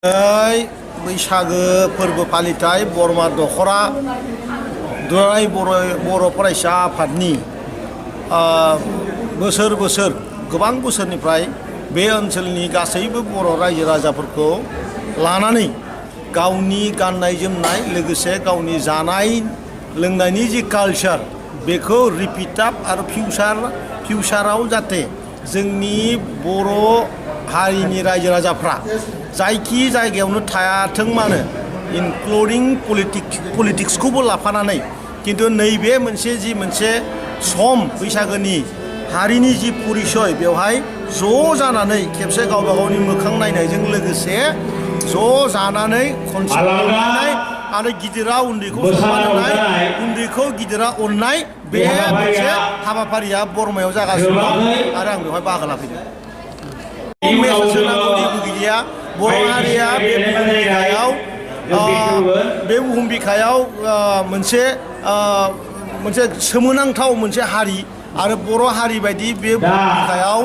बैसागो फोरबो फालिथाय बरमा दखरा दुलाराय बर' फरायसा आफादनि बोसोर गोबां बोसोरनिफ्राय बे ओनसोलनि गासैबो बर' रायजो राजाफोरखौ लानानै गावनि गाननाय जोमनाय लोगोसे गावनि जानाय लोंनायनि जि कालचार बेखौ रिपिट आप आरो फिउचाराव जाहाथे जोंनि बर' हारिनि रायजो राजाफ्रा जायखि जायगायावनो थायाथों मानो इनक्लुडिं पलिटिक्सखौबो लाफानानै किन्तु नैबे मोनसे सम बैसागोनि हारिनि जि परिचय बेवहाय ज' जानानै खेबसे गावबा गावनि मोखां नायनायजों लोगोसे ज' जानानै खनसे अनलायनाय आरो गिदिरा उन्दैखौ सनमान होनाय उन्दैखौ गिदिरा अननाय बे मोनसे हाबाफारिया बरमायाव जागासिनो दं आरो आं बेवहाय बाहागो लाफैदों। मेसेज होनांगौनि गैया बर' हारिया बे बुहुम बिखायाव मोनसे सोमोनांथाव मोनसे हारि आरो बर' हारि बायदि बे बुहुम बिखायाव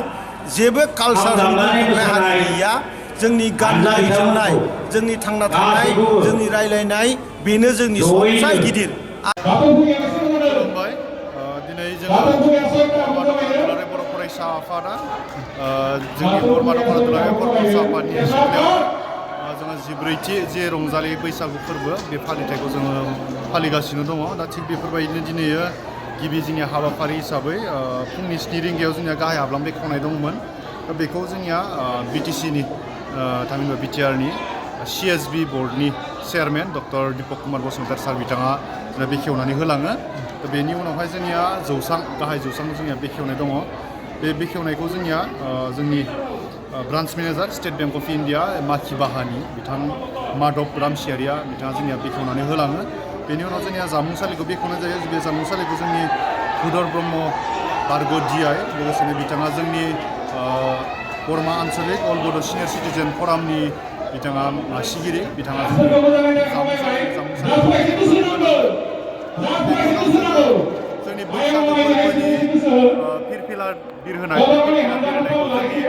जेबो कालचारजों बुंफबनाय हारि गैया। जोंनि गाननाय जोमनाय जोंनि थांना थानाय जोंनि रायलायनाय बेनो जोंनि सबसे गिदिर। खुलुमबाय। दिनै जोङो बरमा दखरा दुलाराय बर' फरायसा आफादा जोंनि बरमा दखरा दुलाराय बर' फरायसा आफादनि सिगाङाव जोङो 14थि जे रंजालि बैसागु फोरबो बे फालिथायखौ जोङो फालिगासिनो दङ। दा थिग बेफोरबायदिनो दिनै गिबि जोंनि हाबाफारि हिसाबै फुंनि 7 रिंगायाव जोंनिया गाहाय हाब्लां बेखेवनाय दंमोन। दा बेखौ जोंनिया बिटिसिनि थामहिनबा बिटिआरनि CSB बर्डनि चेयारमेन डक्टर दीपक कुमार बसुमतारी सार बिथाङा बेखेवनानै होलाङो। दा बेनि उनावहाय जोंनिया गाहाय जौसां जोंनिया बेखेवनाय दङ। बे बेखेवनायखौ जोंनिया जोंनि branch manager State Bank of India माखि बाहानि बिथां माधब रामसियारिया बिथाङा जोंनिया बेखेवनानै होलाङो। बेनि उनाव जोंनिया जामुंसालिखौ बेखेवनाय जायो। बे जामुंसालिखौ जोंनि हुदर ब्रह्म बारग' DI लोगोसेनो बिथाङा जोंनि बरमा आन्चलिक अल बड' सिनियर सिटिजेन फरामनि बिथाङा मासिगिरि बिथाङा जोंनि बैसागो फोरबोनि फिरफिला बिरहोनाय बिरहोनायखौ जोंनि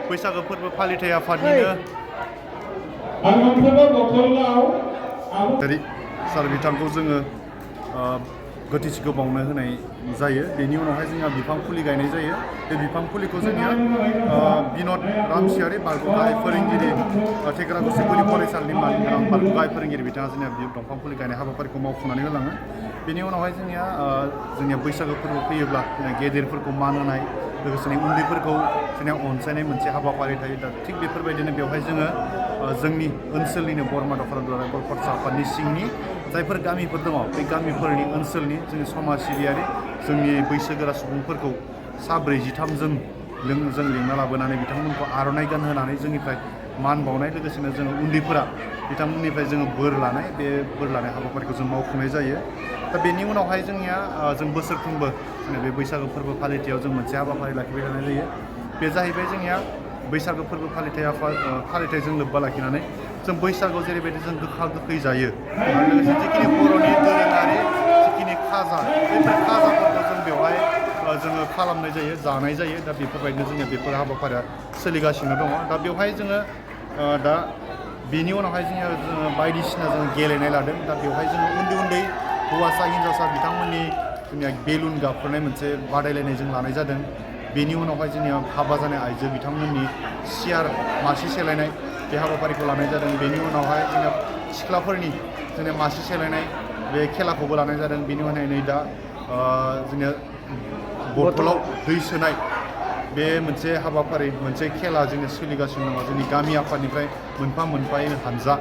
बैसागो फोरबो फालिथाय आफादनिनो सार बिथांखौ जोङो गोथैसिखौ बावनो होनाय जायो। बेनि उनावहाय जोंहा बिफां फुलि गायनाय जायो। बे बिफां फुलिखौ जोंनिया बिन'द रामसियारि बारग' गाहाय फोरोंगिरि थेक्रागुसि गुदि फरायसालिनि मानगोनां बारग' गाहाय फोरोंगिरि बिथाङा जोंनिया दंफां फुलि गायनाय हाबाफारिखौ मावफुंनानै होलाङो। बेनि उनावहाय जोंनिया बैसागो फोरबो फैयोब्ला गेदेरफोरखौ मान होनाय लोगोसेनो उन्दैफोरखौ जोंनिया अनसायनाय मोनसे हाबाफारि थायो। दा थिग बेफोरबायदिनो बेवहाय जोङो जोंनि ओनसोलनिनो बरमा दखरा दुलाराय बर' फरायसा आफादनि सिंनि जायफोर गामिफोर दङ बे गामिफोरनि ओनसोलनि जोंनि समाज सिबियारि जोंनि बैसोगोरा सुबुंफोरखौ 43 जों लिंना लाबोनानै बिथांमोनखौ आर'नाइ गानहोनानै जोंनिफ्राय मान बावनाय लोगोसेनो जोङो उन्दैफोरा बिथांमोननिफ्राय जोङो बोर लानाय बे बोर लानाय हाबाफारिखौ जों मावफुंनाय जायो। दा बेनि उनावहाय जोंनिया जों बोसोरफ्रोमबो बे बैसागो फोरबो फालिथायाव जों मोनसे हाबाफारि लाखिबाय थानाय जायो। बे जाहैबाय जोंनिया बैसागो फोरबो फालिथायजों लोब्बा लाखिनानै जों बैसागोआव जेरैबायदि जों गोखा गोखै जायो आरो लोगोसे जिखिनि बर'नि दोरोङारि जिखिनि खाजा बेफोर खाजाफोरखौ जों बेवहाय जोङो खालामनाय जायो जानाय जायो। दा बेफोरबायदिनो जोंनिया बेफोर हाबाफारिया सोलिगासिनो दङ। दा बेवहाय जोङो दा बेनि उनावहाय जोङो बायदिसिना जों गेलेनाय लादों। दा बेवहाय जोङो उन्दै हौवासा हिन्जावसा बिथांमोननि जोंनिया बेलुन गाबखोनाय मोनसे बादायलायनाय जों लानाय जादों। बेनि उनावहाय जोंनिया हाबा जानाय आइजो बिथांमोननि सियार मासि सेलायनाय बे हाबाफारिखौ लानाय जादों। बेनि उनावहाय जोंनिया सिख्लाफोरनि जोंनिया मासि सेलायनाय बे खेलाखौबो लानाय जादों। बेनि उनाव नै दा जोंनिया बथलाव दै सोनाय बे मोनसे हाबाफारि मोनसे खेला जोंनिया सोलिगासिनो दङ। जोंनि गामि आफादनिफ्राय मोनफा हानजा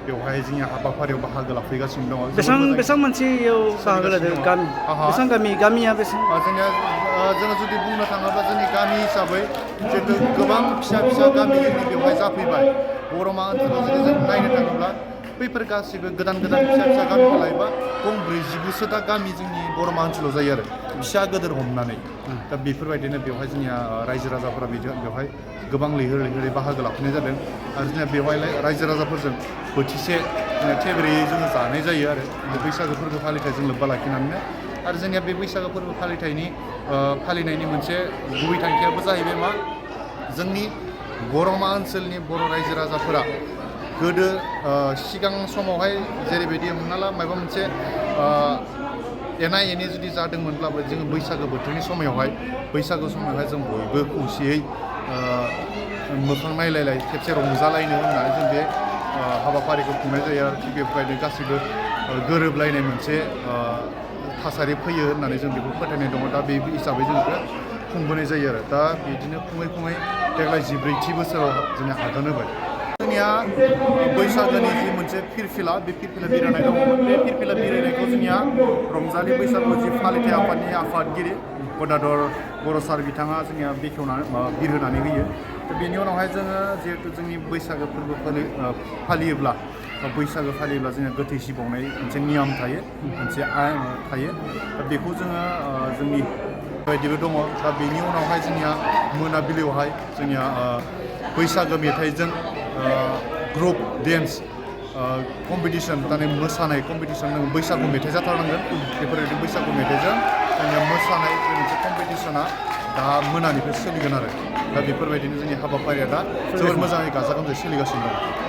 बेवहाय जोंनि हाबाफारियाव बाहागो लाफैगासिनो दङ। बेसेबां मोनसेयाव बाहागो लादों गामिया बेसेबां जोंनिया जोङो जुदि बुंनो थाङोब्ला जोंनि गामि हिसाबै जिहेतु गोबां फिसा गामि जोंनि बेवहाय जाफैबाय बरमा ओनसोलाव जुदि जों नायनो थाङोब्ला बैफोर गासिबो गोदान फिसा गामिखौ लायोबा गं 49 दा गामि जोंनि बरमा ओनसोलाव जायो आरो फिसा गोदोर हमनानै। दा बेफोरबायदिनो बेवहाय जोंनिया रायजो राजाफोरा बेवहाय गोबां लैहोरै बाहागो लाफैनाय जादों। आरो जोंनिया बेवहाय रायजो राजाफोरजों बोथिसे थेब्रेयै जोङो जानाय जायो आरो बैसागो फोरबो फालिथायजों लोब्बा लाखिनानैनो। आरो जोंनिया बे बैसागो फोरबो फालिनायनि मोनसे गुबै थांखियाबो जाहैबाय मा जोंनि बरमा ओनसोलनि बर' रायजो राजाफोरा गोदो सिगां समावहाय जेरैबायदि हमना ला माबा मोनसे एना एनि जुदि जादोंमोनब्लाबो जोङो बैसागो बोथोरनि समायावहाय बैसागो समावहाय जों बयबो खौसेयै मोखां नायलायलाय खेबसे रंजालायनो होननानै जों बे हाबाफारिखौ खुंनाय जायो आरो थिग बेबायदिनो गासैबो गोरोबलायनाय मोनसे थासारि फैयो होननानै जों बेखौ फोथायनाय दङ दा बे हिसाबै जों बेखौ खुंबोनाय जायो आरो दा बिदिनो खुङै खुङै देग्लाय 14थि बोसोराव जोंनि हादान होबाय जोंनिया बैसागोनि जि मोनसे फिरफिला बे फिरफिला बिरहोनाय दङमोन बे फिरफिला बिरहोनायखौ जोंनिया रंजालि बैसागु जि फालिथाय आफादनि आफादगिरि गदाधर बर' सार बिथाङा जोंनिया बेखेवनानै बिरहोनानै होयो बेनि उनावहाय जोङो जिहेतु जोंनि बैसागो फोरबो फालियोब्ला बैसागो फालियोब्ला जोंहा गोथैसि बावनाय मोनसे नियम थायो मोनसे आयेन थायो दा बेखौ जोङो जोंनि बायदिबो दङ दा बेनि उनावहाय जोंनिया मोनाबिलियावहाय जोंनिया बैसागो मेथाइजों ग्रुप डेन्स कम्पिटिसन माने मोसानाय कम्पिटिसन बैसागु मेथाइ जाथारनांगोन बेफोरबायदि बैसागु मेथाइजों जोंनिया मोसानाय मोनसे कम्पिटिसना दा मोनानिफ्राय सोलिगोन आरो दा बेफोरबायदिनो जोंनि हाबाफारिया दा जोबोर मोजाङै गाजा गोमजायै सोलिगासिनो दं